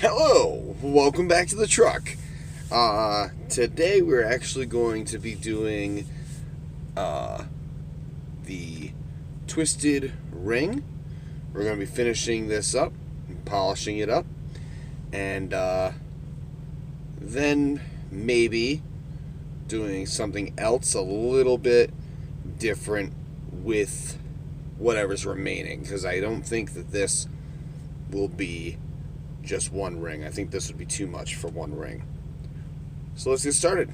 Hello, welcome back to the truck. Today we're actually going to be doing the twisted ring. We're going to be finishing this up, polishing it up, and then maybe doing something else a little bit different with whatever's remaining, because I don't think that this will be just one ring. I think this would be too much for one ring. So let's get started.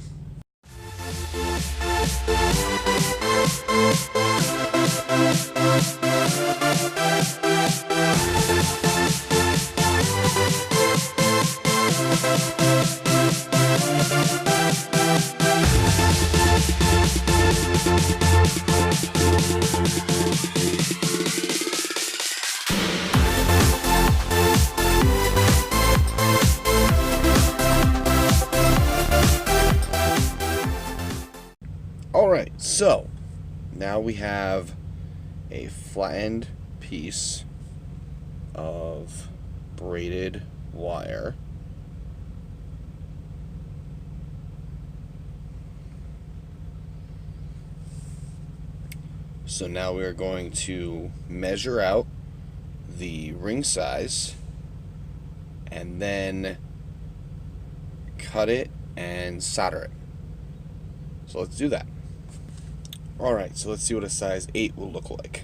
Alright, so now we have a flattened piece of braided wire. So now we are going to measure out the ring size and then cut it and solder it. So let's do that. Alright, so let's see what a size 8 will look like.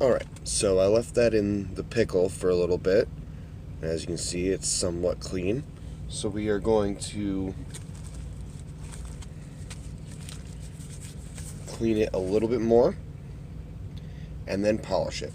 Alright, so I left that in the pickle for a little bit. As you can see, it's somewhat clean. So we are going to clean it a little bit more and then polish it.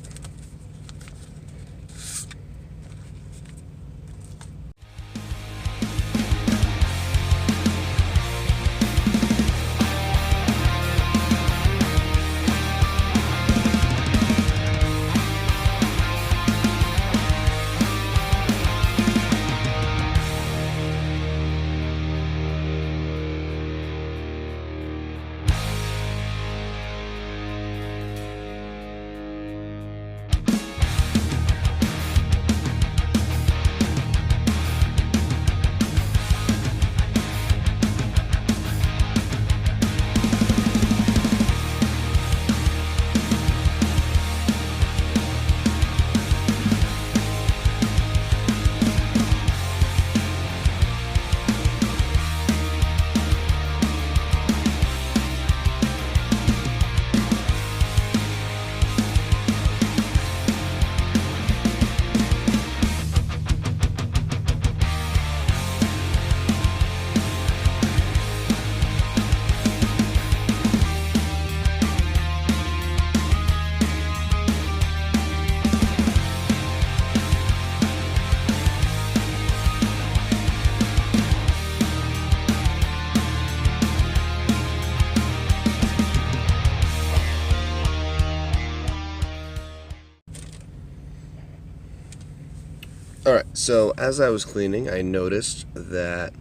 Alright, so as I was cleaning, I noticed that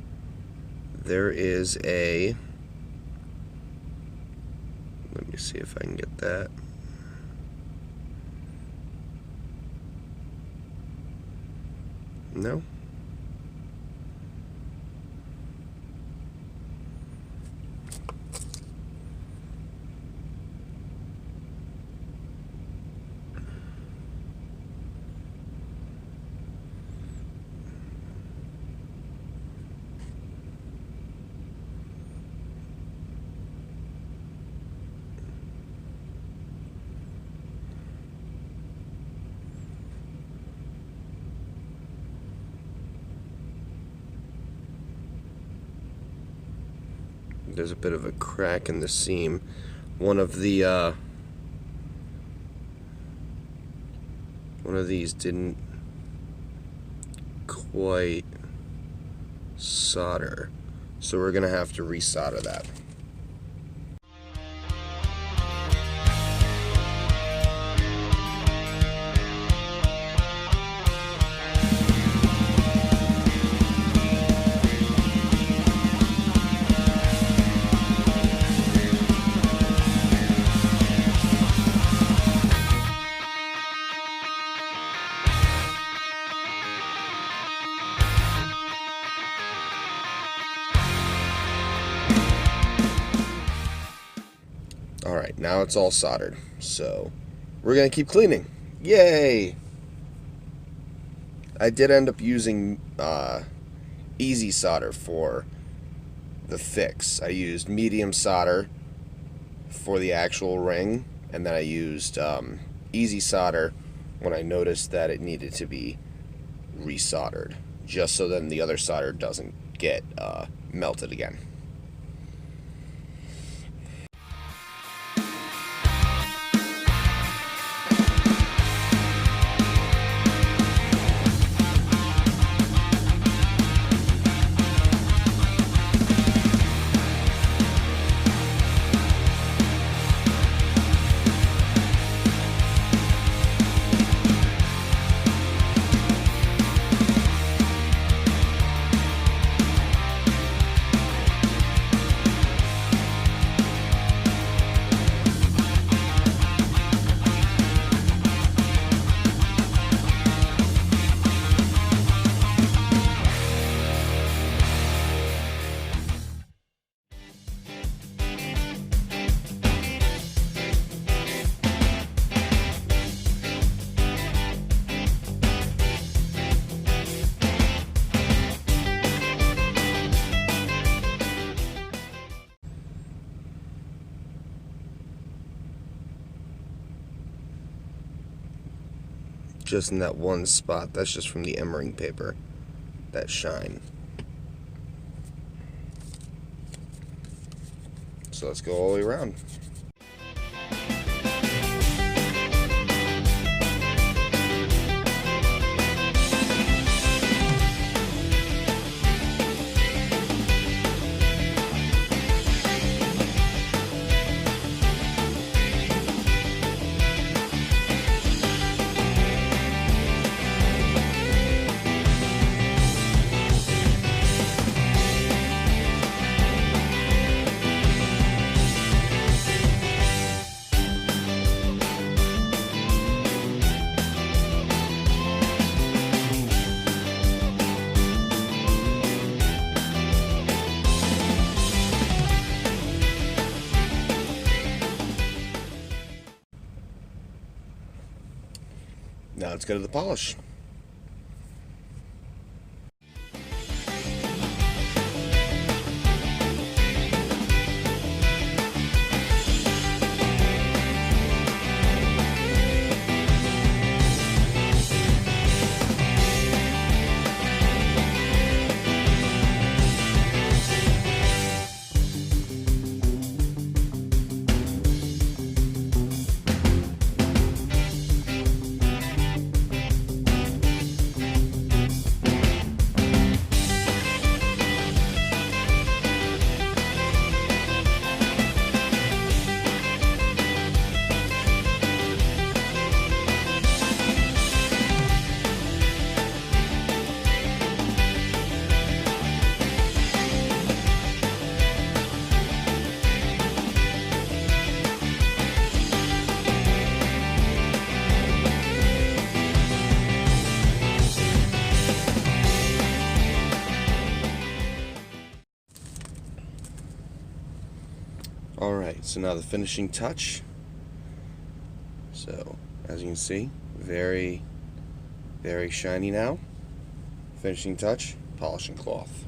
there is a... Let me see if I can get that. No? There's a bit of a crack in the seam. One of these didn't quite solder, so we're gonna have to resolder that. Alright, now it's all soldered, so we're going to keep cleaning. Yay! I did end up using easy solder for the fix. I used medium solder for the actual ring, and then I used easy solder when I noticed that it needed to be resoldered, just so then the other solder doesn't get melted again. just in that one spot. That's just from the M-ring paper, that shine. So let's go all the way around. Now let's go to the polish. Alright, so now the finishing touch. So, as you can see, very, very shiny now. Finishing touch, polishing cloth.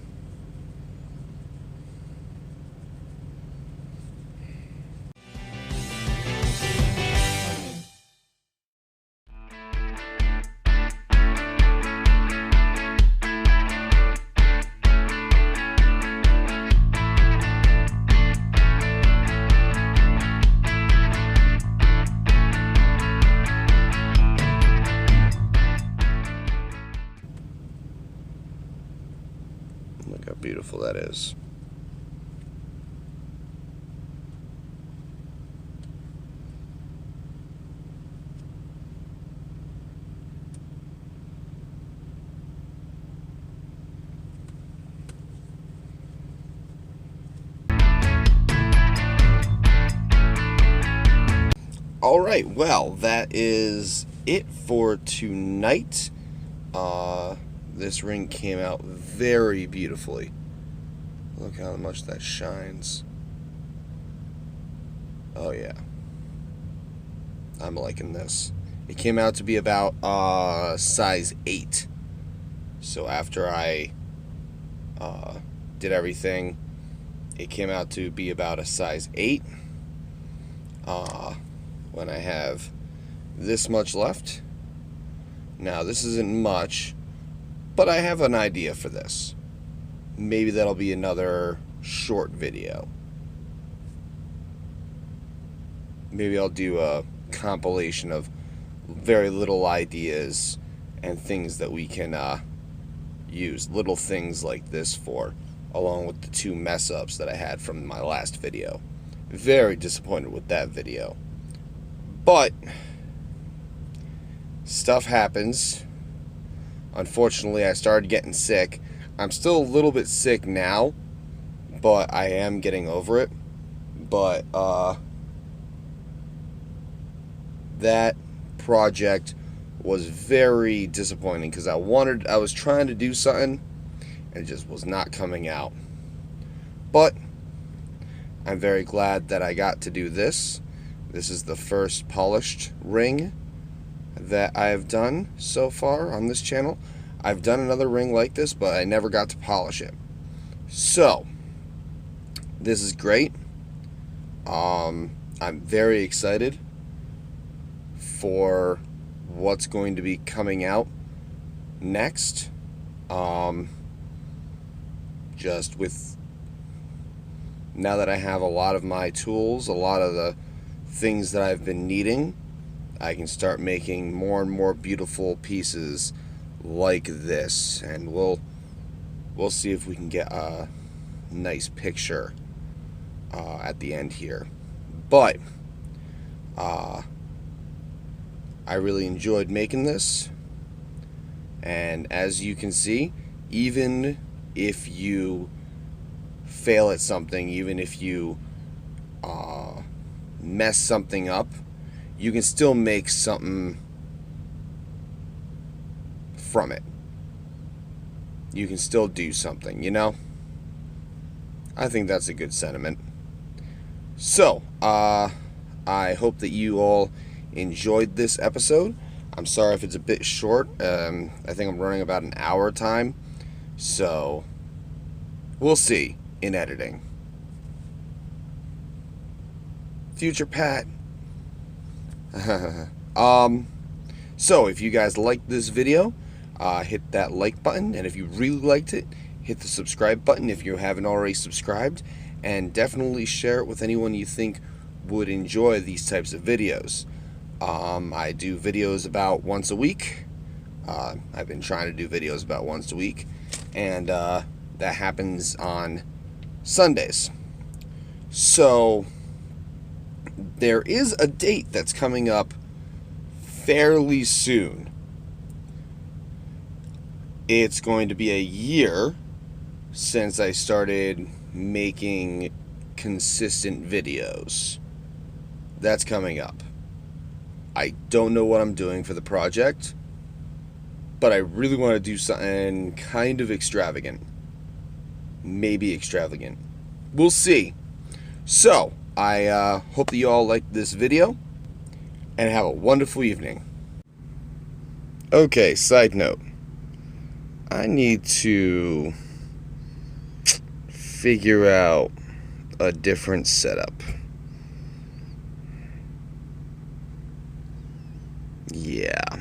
Look how beautiful that is. Alright, well, that is it for tonight. This ring came out very beautifully. Look how much that shines. Oh yeah. I'm liking this. It came out to be about size 8. So after I did everything, it came out to be about a size 8. When I have this much left. Now this isn't much, but I have an idea for this. Maybe that'll be another short video. Maybe I'll do a compilation of very little ideas and things that we can use little things like this for, along with the 2 mess ups that I had from my last video. Very disappointed with that video. But stuff happens. Unfortunately, I started getting sick. I'm still a little bit sick now, but I am getting over it. But that project was very disappointing because I was trying to do something and it just was not coming out. But I'm very glad that I got to do this. This is the first polished ring that I've done so far on this channel. I've done another ring like this, but I never got to polish it. So, this is great. I'm very excited for what's going to be coming out next. Just with, now that I have a lot of my tools, a lot of the things that I've been needing, I can start making more and more beautiful pieces like this, and we'll see if we can get a nice picture at the end here. But I really enjoyed making this, and as you can see, even if you fail at something, even if you mess something up, you can still make something from it. You can still do something, you know? I think that's a good sentiment. So, I hope that you all enjoyed this episode. I'm sorry if it's a bit short. I think I'm running about an hour time. So, we'll see in editing. Future Pat. So, if you guys liked this video, hit that like button. And if you really liked it, hit the subscribe button if you haven't already subscribed. And definitely share it with anyone you think would enjoy these types of videos. I do videos about once a week. I've been trying to do videos about once a week, and that happens on Sundays. So there is a date that's coming up fairly soon. It's going to be a year since I started making consistent videos. That's coming up. I don't know what I'm doing for the project, but I really want to do something kind of extravagant. Maybe extravagant. We'll see. So, I hope that you all liked this video, and have a wonderful evening. Okay, side note. I need to figure out a different setup. Yeah.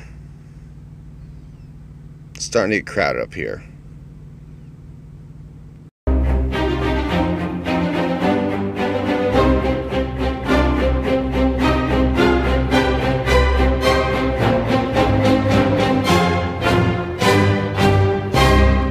It's starting to get crowded up here.